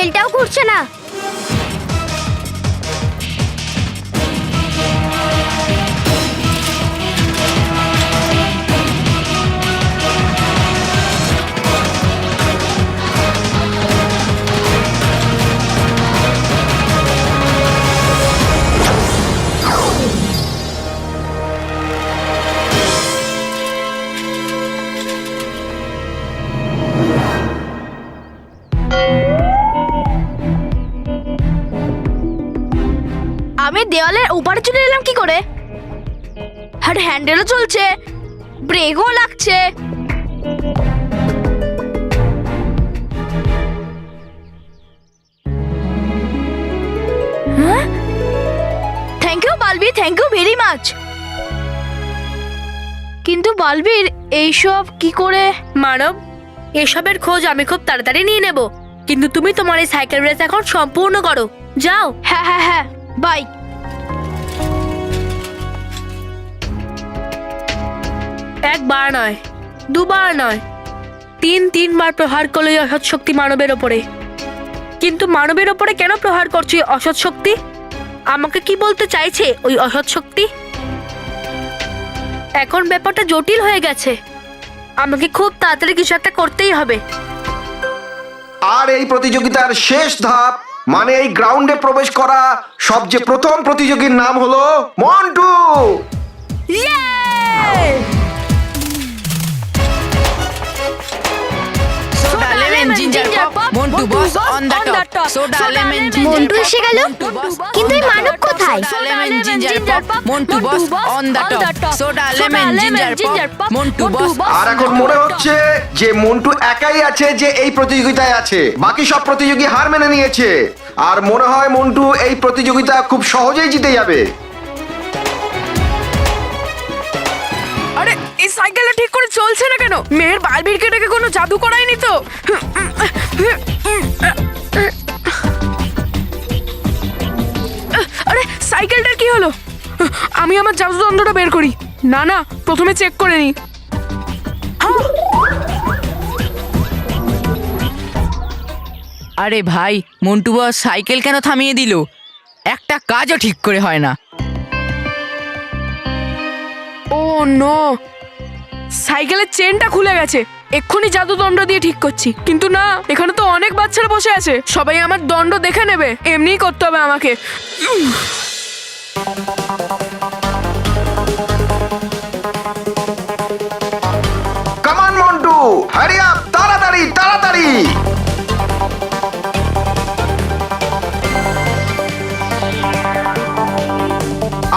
বেলটাও ঘুরছে না। আমি দেওয়ালের ওপারে চলে এলাম কি করে? আর হ্যান্ডেলও চলছে, ব্রেকও লাগছে। হ্যাঁ, thank you Balbi, thank you very much. কিন্তু বালবির এইসব কি করে? মানব, এসবের খোঁজ আমি খুব তাড়াতাড়ি নিয়ে নেব, কিন্তু তুমি তোমার এই সাইকেল রেস এখন সম্পূর্ণ করো। যাও। হ্যাঁ হ্যাঁ হ্যাঁ, বাই। একবার নয়, দুবার নয়, তিনবার প্রহার করলো এই অসৎ শক্তি মানবের ওপরে। কিন্তু মানবের ওপরে কেন প্রহার করছে এই অসৎ শক্তি? আমাকে কি বলতে চাইছে ওই অসৎ শক্তি? এখন ব্যাপারটা জটিল হয়ে গেছে, আমাকে খুব তাড়াতাড়ি কিছু একটা করতেই হবে। আর এই প্রতিযোগিতার শেষ ধাপ মানে এই গ্রাউন্ডে প্রবেশ করা সবচেয়ে প্রথম প্রতিযোগীর নাম হলো Montu. Soda lemon ginger pop, Montu boss on the top. Soda lemon ginger Montu pop, এসে গেল, কিন্তু এই মানব কোথায়? Soda lemon ginger pop, Montu boss on the top. Soda lemon ginger pop, Montu boss. আর এখন মনে হচ্ছে যে মন্টু একাই আছে যে এই প্রতিযোগিতায় আছে, বাকি সব প্রতিযোগী হার মেনে নিয়েছে। আর মনে হয় মন্টু এই প্রতিযোগিতা খুব সহজেই জিতে যাবে। আরে এই সাইকেলটা ঠিক করে চলছে না কেন? মেয়ের বালবির কেটে কোনো জাদু করায়নি তো? আরে সাইকেলটার কি হলো? আমি আমার জাদুদণ্ডটা বের করি। না না, প্রথমে চেক করে নিই। আরে ভাই, মন্টু বস সাইকেল কেন থামিয়ে দিল? একটা কাজও ঠিক করে হয় না। ও নো, সাইকেলের চেনটা খুলে গেছে। এক্ষুনি জাদুদণ্ড দিয়ে ঠিক করছি। কিন্তু না, এখানে তো অনেক বাচ্চারা বসে আছে, সবাই আমার দণ্ড দেখে নেবে। এমনিই করতে হবে আমাকে। Come on Montu, hurry up, তাড়াতাড়ি তাড়াতাড়ি।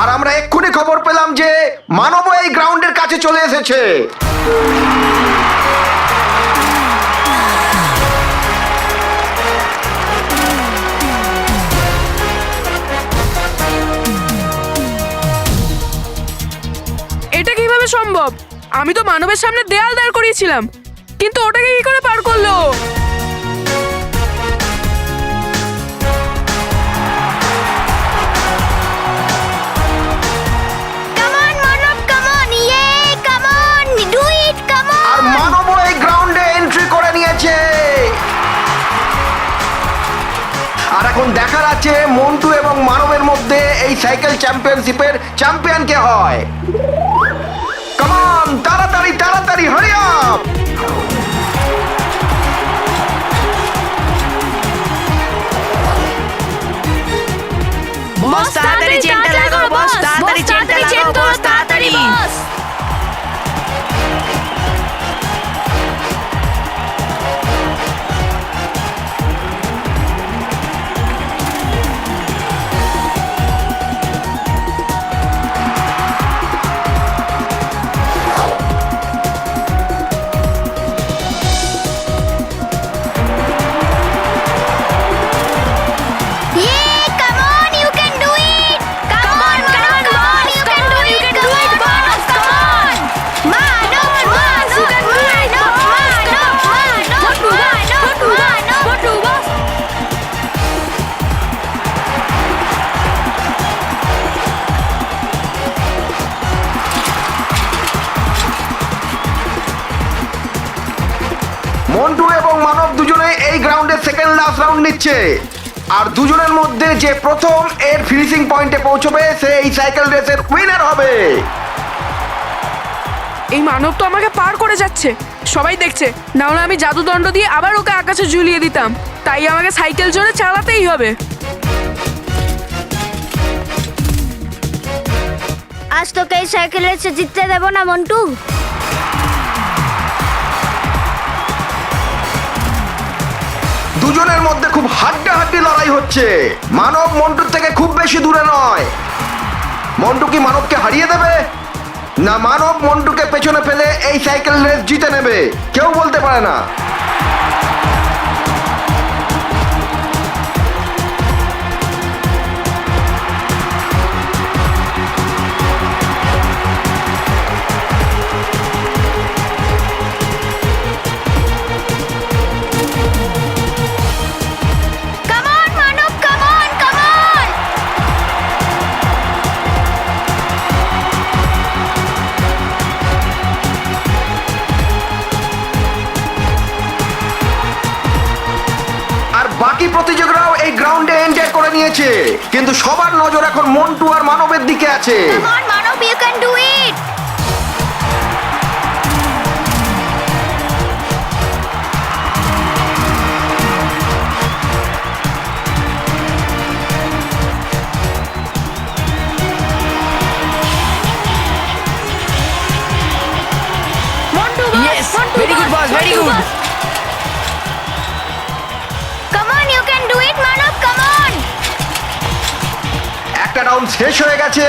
আর আমরা এক্ষুনি খবর পেলাম যে মানব এই গ্রাউন্ডের কাছে চলে এসেছে। এটা কিভাবে সম্ভব? আমি তো মানবের সামনে দেয়াল দাঁড় করিয়েছিলাম, কিন্তু ওটাকে কি করে পার করলো? কাম অন মানব, কাম অন, ইয়ে, come on, do it, come আর অন। মানব এই গ্রাউন্ডে এন্ট্রি করে নিয়েছে। আর এখন দেখার আছে মন্টু এবং মানবের মধ্যে এই সাইকেল চ্যাম্পিয়নশিপের চ্যাম্পিয়ন কে হয়। কাম অন, তাড়াতাড়ি তাড়াতাড়ি, হারি আপ। বস তাড়াতাড়ি চেনটা লাগাও, বস তাড়াতাড়ি চেনটা লাগাও, বস তাড়াতাড়ি। ইয়ে, come on, you can do it. Come on Manab, come on, you দুজনে এই গ্রাউন্ডের সেকেন্ড লাস্ট রাউন্ড নিচ্ছে, আর দুজনের মধ্যে যে প্রথম এর ফিনিশিং পয়েন্টে পৌঁছবে সে এই সাইকেল রেসের উইনার হবে। এই মানব তো আমাকে পার করে যাচ্ছে, সবাই দেখছে। না হলে আমি জাদুদণ্ড দিয়ে আবার ওকে আকাশে ঝুলিয়ে দিতাম। তাই আমাকে সাইকেল জোরে চালাতেই হবে। আজ তোকে এই সাইকেল রেসে জিততে দেবো না মন্টু। দুজনের মধ্যে খুব হাড্ডাহাড্ডি লড়াই হচ্ছে। মানব মন্টুর থেকে খুব বেশি দূরে নয়। মন্টু কি মানবকে হারিয়ে দেবে, না মানব মন্টুকে পেছনে ফেলে এই সাইকেল রেস জিতে নেবে, কেউ বলতে পারে না। Come on, Manav, come on, come on! আর বাকি প্রতিযোগীরাও এই গ্রাউন্ডে এন্টার করে নিয়েছে, কিন্তু সবার নজর এখন মন্টু আর মানবের দিকে আছে। Come on, Manav, you can do it! Yes, very good boss, very good. Come on, you can do it, Manav, come on! একটা রাউন্ড শেষ হয়ে গেছে,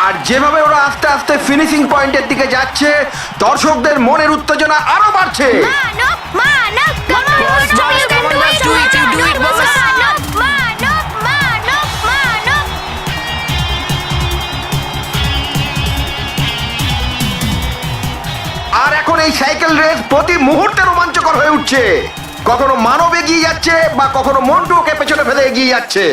আর যেভাবে ওরা আস্তে আস্তে ফিনিশিং পয়েন্টের দিকে যাচ্ছে, দর্শকদের মনের উত্তেজনা আরো বাড়ছে। Manav, Manav, come on, Boss, Manav, boss, you can come on, do boss, it, do it, you do it, Manav, boss. Manav, Manav, Manav, Manav. আর এখন এই সাইকেল রেস প্রতি মুহূর্তে রোমাঞ্চকর হয়ে উঠছে। কখনো মানব এগিয়ে যাচ্ছে, বা কখনো মন্টু ওকে পেছনে ফেলে এগিয়ে যাচ্ছে।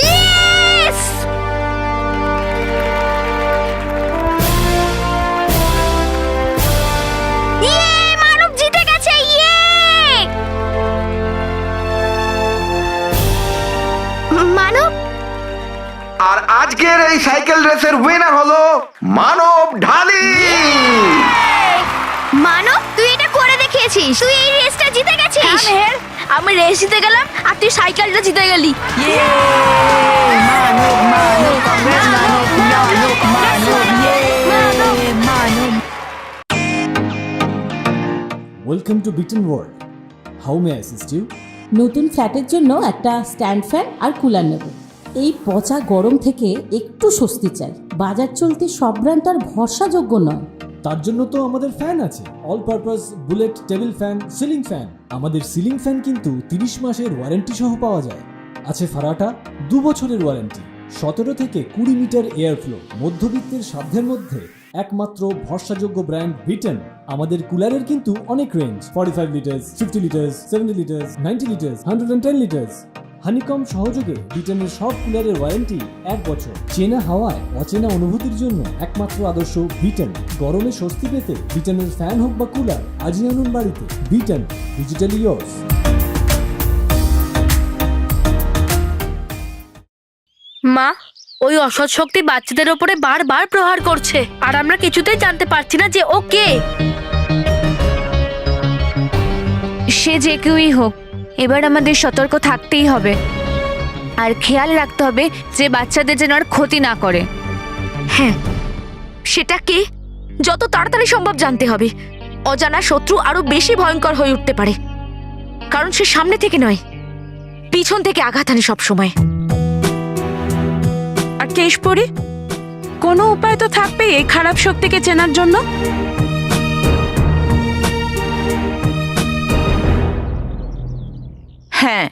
Yes! Yay! মানব জিতে গেছে! Yay! মানব, আর আজকের এই সাইকেল রেসের উইনার হলো মানব ঢালি। মানব, তুই এটা করে দেখিয়েছিস। তুই এই রেসটা জিতে গেছিস। আমি রেস জিতে গেলাম আর তুই সাইকেলটা জিতে গেলি। Manab, Manab, congrats, Manab, Manab, Manab, yay, Manab. Welcome to বিটন world. How may I assist you? নতুন ফ্ল্যাটের জন্য একটা স্ট্যান্ড ফ্যান আর কুলার নেব। এই পচা গরম থেকে একটু স্বস্তি চাই। বাজার চলতে সব ব্র্যান্ড তো আর ভরসাযোগ্য নয়। তার জন্য তো আমাদের ফ্যান আছে, all purpose bullet table fan, ceiling fan. আমাদের সিলিং ফ্যান কিন্তু 30 মাসের ওয়ারেন্টি সহ পাওয়া যায়। আছে ফারাটা 2 বছরের ওয়ারেন্টি, 17 থেকে 20 মিটার এয়ার ফ্লো, মধ্যবিত্তের সাধ্যের মধ্যে একমাত্র ভরসাযোগ্য ব্র্যান্ড বিটেন। আমাদের কুলারের কিন্তু অনেক range, 45 litres, 50 litres, 70 litres, 90 litres, 110 litres. Honeycomb সহযোগে বিটেনের সব কুলারের ওয়ারেন্টি 1 বছর। চেনা হাওয়ায় অচেনা অনুভূতির জন্য একমাত্র আদর্শ বিটেন। গরমে স্বস্তি পেতে বিটেনের ফ্যান হোক বা কুলার আজই আনুন বাড়িতে। Beaten, digitally years. মা, ওই অসৎ শক্তি বাচ্চাদের ওপরে বারবার প্রহার করছে আর আমরা কিছুতেই জানতে পারছি না যে ও কে। সে যে কেউই হোক, এবার আমাদের সতর্ক থাকতেই হবে আর খেয়াল রাখতে হবে যে বাচ্চাদের যেন আর ক্ষতি না করে। হ্যাঁ, সেটা কে যত তাড়াতাড়ি সম্ভব জানতে হবে। অজানা শত্রু আরো বেশি ভয়ঙ্কর হয়ে উঠতে পারে, কারণ সে সামনে থেকে নয়, পিছন থেকে আঘাত আনে সবসময়। আর কেশপুরী, কোনো উপায় তো থাকবে এই খারাপ শক্তিকে চেনার জন্য? হ্যাঁ,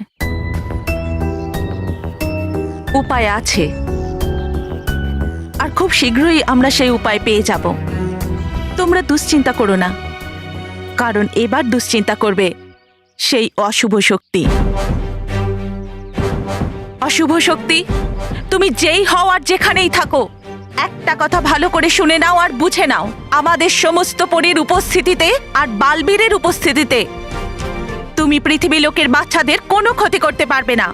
উপায় আছে, আর খুব শীঘ্রই আমরা সেই উপায় পেয়ে যাব। তোমরা দুশ্চিন্তা করো না, কারণ এবার দুশ্চিন্তা করবে সেই অশুভ শক্তি। অশুভ শক্তি, তুমি যেই হও আর যেখানেই থাকো, একটা কথা ভালো করে শুনে নাও আর বুঝে নাও। আমাদের সমস্ত পরীর উপস্থিতিতে আর বালবীরের উপস্থিতিতে তুমি পৃথিবী লোকের বাচ্চাদের কোনো ক্ষতি করতে পারবে না।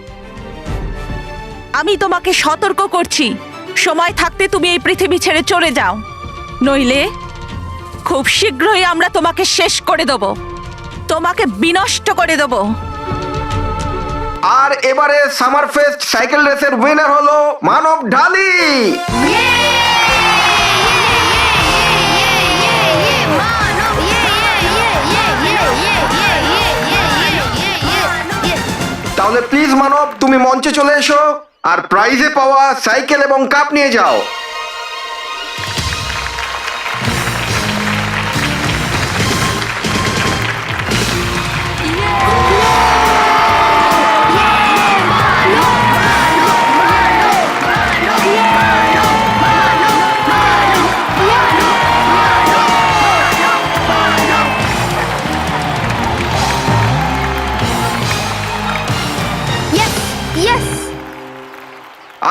আমি তোমাকে সতর্ক করছি, সময় থাকতে তুমি এই পৃথিবী ছেড়ে চলে যাও, নইলে খুব শীঘ্রই আমরা তোমাকে শেষ করে দেব, তোমাকে বিনষ্ট করে দেব। আর এবারে সামার ফেস্ট সাইকেল রেসের উইনার হলো মানব ঢালি। তাহলে প্লিজ মানব, তুমি মঞ্চে চলে এসো আর প্রাইজে পাওয়া সাইকেল এবং কাপ নিয়ে যাও।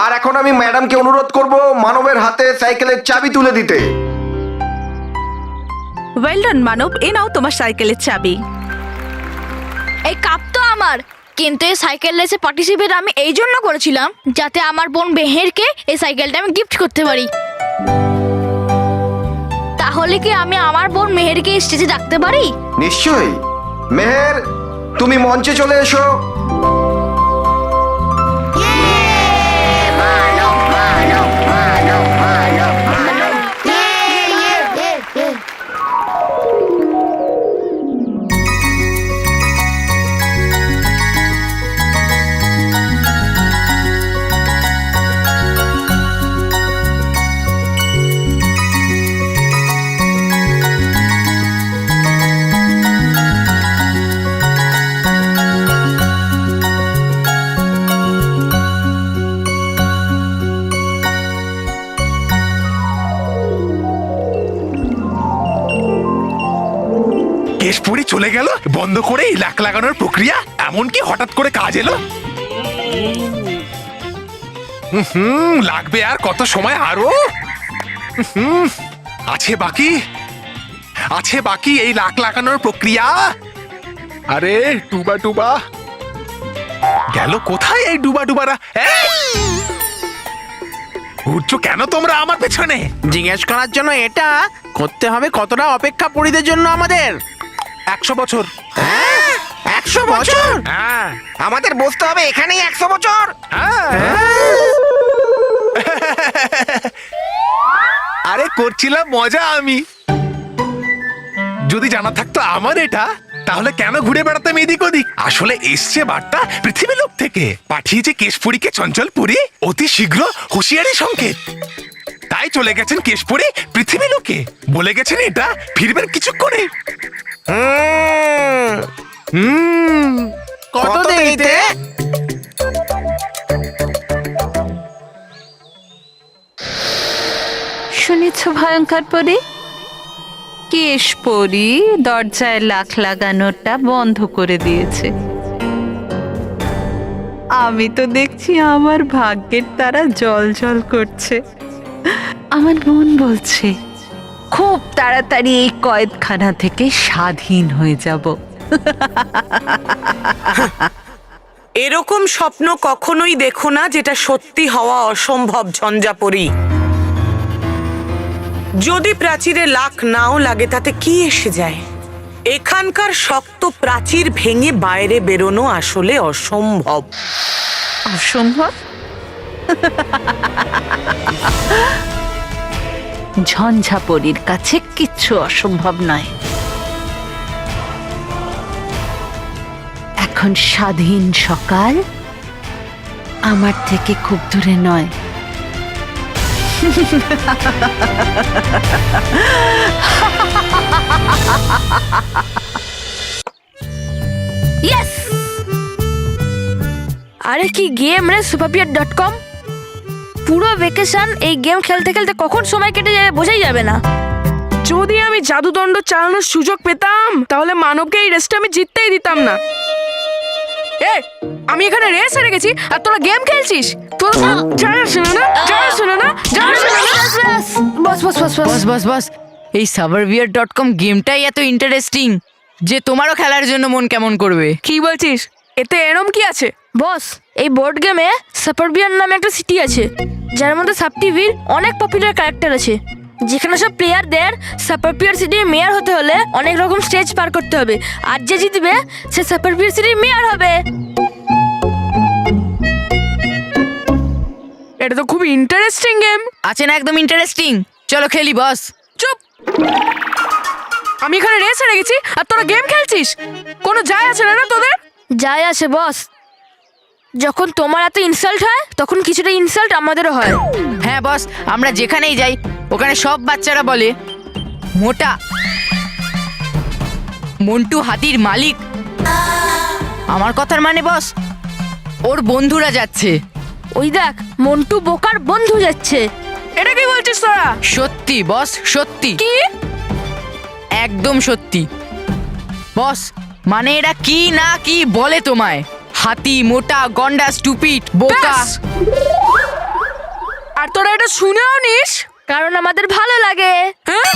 আর এখন আমি ম্যাডামকে অনুরোধ করব মানবের হাতে সাইকেলের চাবি তুলে দিতে। ওয়েল ডান মানব, এ নাও তোমার সাইকেলের চাবি। এই কাপ তো আমার, কিন্তু এই সাইকেল রেসে পার্টিসিপেট আমি এই জন্য করেছিলাম যাতে আমার বোন মেহেরকে এই সাইকেলটা আমি গিফট করতে পারি। তাহলে কি আমি আমার বোন মেহেরকে স্টেজে ডাকতে পারি? নিশ্চয়ই। মেহের, তুমি মঞ্চে চলে এসো। কেশপুরি চলে গেল বন্ধ করে এই লাখ লাগানোর প্রক্রিয়া, এমনকি হঠাৎ করে কাজ এলো। লাগবে আর কত সময়, আরো আছে বাকি এই লাখ লাগানোর প্রক্রিয়া। আরে ডুবা ডুবা গেল কোথায় এই ডুবা ডুবারা? ঘুরছো কেন তোমরা আমার পেছনে? জিজ্ঞেস করার জন্য এটা করতে হবে কতটা অপেক্ষা পরিদের জন্য আমাদের 100 বছর। 100 বছর? হ্যাঁ, আমাদের বসতে হবে এখানেই 100 বছর? আরে করছিলাম মজা আমি। যদি জানা থাকতো আমার এটা, তাহলে কেন ঘুরে বেড়াতাম এদিক ওদিক? আসলে এসছে বার্তা পৃথিবী লোক থেকে, পাঠিয়েছে কেশপুরীকে চঞ্চলপুরী, অতি শীঘ্র হুঁশিয়ারি সংকেত। তাই চলে গেছেন কেশপুরী পৃথিবী লোকে, বলে গেছেন এটা ফিরবেন কিছুক্ষণে। কত দেরিতে? শুনেছ ভয়ঙ্কর পরি? কেশ পরি দরজায় লাখ লাগানোটা বন্ধ করে দিয়েছে। আমি তো দেখছি আমার ভাগ্যের তারা জল জল করছে। আমার মন বলছে খুব তাড়াতাড়ি এই কয়েদখানা থেকে স্বাধীন হয়ে যাব। এরকম স্বপ্ন কখনোই দেখো না যেটা সত্যি হওয়া অসম্ভব ঝঞ্ঝাপরি। যদি প্রাচীরে লাখ নাও লাগে তাতে কি এসে যায়? এখানকার শক্ত প্রাচীর ভেঙে বাইরে বেরোনো আসলে অসম্ভব। অসম্ভব? ঝঞ্ঝাপরির কাছে কিচ্ছু অসম্ভব নয়। এখন স্বাধীন সকাল আমার থেকে খুব দূরে নয়। ইয়েস! আরে কি গেম রে superbeard.com! পুরো ভেকেশন এই গেম খেলতে খেলতে কখন সময় কেটে যাবে বোঝাই যাবে না। যদি আমি জাদুদণ্ড চালানোর সুযোগ পেতাম তাহলে মানবকে এই রেসটা আমি জিততেই দিতাম না। এ আমি এখানে রেস হেরে গেছি আর তোরা গেম খেলছিস? তোরা শোনো না বস বস বস বস বস বস বস, এই suburbier.com গেমটাই এত ইন্টারেস্টিং যে তোমারও খেলার জন্য মন কেমন করবে। কি বলছিস? এতে এরম কি আছে? বস এই বোর্ড গেমে সাপারবিয়ার নামে একটা সিটি আছে যার মধ্যে সাব টিভির অনেক পপুলার ক্যারেক্টার আছে, যেখানে সব প্লেয়ারদের সাপারবিয়ার সিটির মেয়র হতে হলে অনেক রকম স্টেজ পার করতে হবে, আর যে জিতবে সে সাপারবিয়ার সিটির মেয়র হবে। এটা তো খুব ইন্টারেস্টিং গেম। আছে না একদম ইন্টারেস্টিং? চলো খেলি বস। চুপ! আমি এখানে রেস হেরে গেছি আর তোরা গেম খেলছিস? কোনো যায় আছে না তোদের? যায় আসে বস, যখন তোমার এত ইনসাল্ট হয় তখন কিছুটা ইনসাল্ট আমাদেরও হয়। হ্যাঁ বস, আমরা যেখানেই যাই ওখানে সব বাচ্চারা বলে মোটা মন্টু হাতির মালিক। আমার কথার মানে বস, ওর বন্ধুরা যাচ্ছে। ওই দেখ মন্টু বোকার বন্ধু যাচ্ছে। এটা কি বলছিস তোরা? সত্যি বস, সত্যি, কি? একদম সত্যি বস। মানে এরা কি না কি বলে তোমায়, হাতি, মোটা, গন্ডা, স্টুপিড, বোকা। ব্যাস! আর তোরা এটা শুনেও নিস? কারণ আমাদের ভালো লাগে। হ্যাঁ?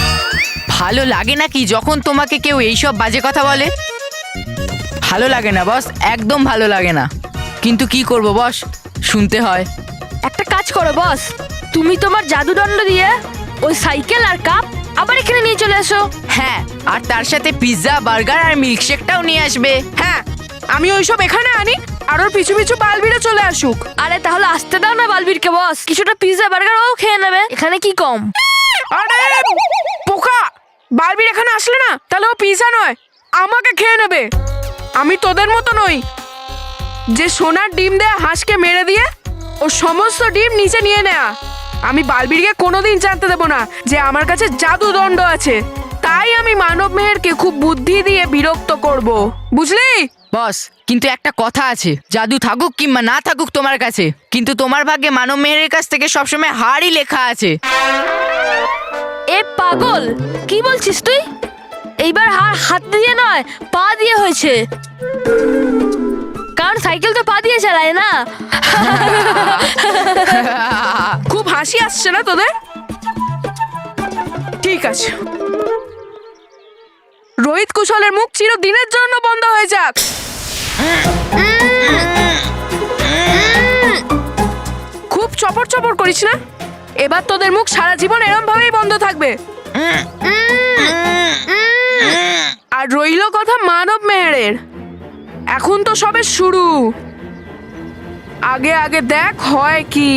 ভালো লাগে নাকি যখন তোমাকে কেউ এইসব বাজে কথা বলে? ভালো লাগে না বস, একদম ভালো লাগে না। কিন্তু কি করব বস, শুনতে হয়। একটা কাজ করো বস, তুমি তোমার জাদুদণ্ড দিয়ে ওই সাইকেল আর কাপ আবার এখানে নিয়ে চলে আসো। হ্যাঁ, আর তার সাথে পিৎজা, বার্গার আর মিল্কশেকটাও নিয়ে আসবে। হ্যাঁ, আমি ওইসব এখানে আনি আর ওর পিছু পিছু বালবিরে চলে আসুক। আরে তাহলে আসতে দাও না বালবীরকে বস, কিছুটা পিৎজা বার্গার ও খেয়ে নেবে, এখানে কি কম? আরে পোকা! বালবির এখানে আসলে না তাহলে ও পিৎজা নয় আমাকে খেয়ে নেবে। আমি তোদের মতো নই যে সোনার ডিম দেয়া হাঁসকে মেরে দিয়ে ও সমস্ত ডিম নিচে নিয়ে নেয়া। আমি বালবিরকে কোনোদিন জানতে দেব না যে আমার কাছে জাদুদণ্ড আছে। তাই আমি মানব মেহেরকে খুব বুদ্ধি দিয়ে বিরক্ত করব, বুঝলি? বস কিন্তু একটা কথা আছে, জাদু থাকুক কিংবা না থাকুক তোমার কাছে, কিন্তু তোমার ভাগ্যে মানব মেহেরের কাছ থেকে সবসময় হারই লেখা আছে। এ পাগল, কি বলছিস তুই? এইবার হাত দিয়ে নয় পা দিয়ে হয়েছে, কারণ সাইকেল তো পা দিয়ে চালায় না। খুব হাসি আসছে না তোদের? ঠিক আছে, রোহিত কুশলের মুখ চিরদিনের জন্য বন্ধ হয়ে যাক। খুব চপড় চপড় করিস না, এবার তোদের মুখ সারা জীবন এরম ভাবেই বন্ধ থাকবে। আর রইল কথা মানব মেহেরের, এখন তো সবে শুরু, আগে আগে দেখ হয় কি।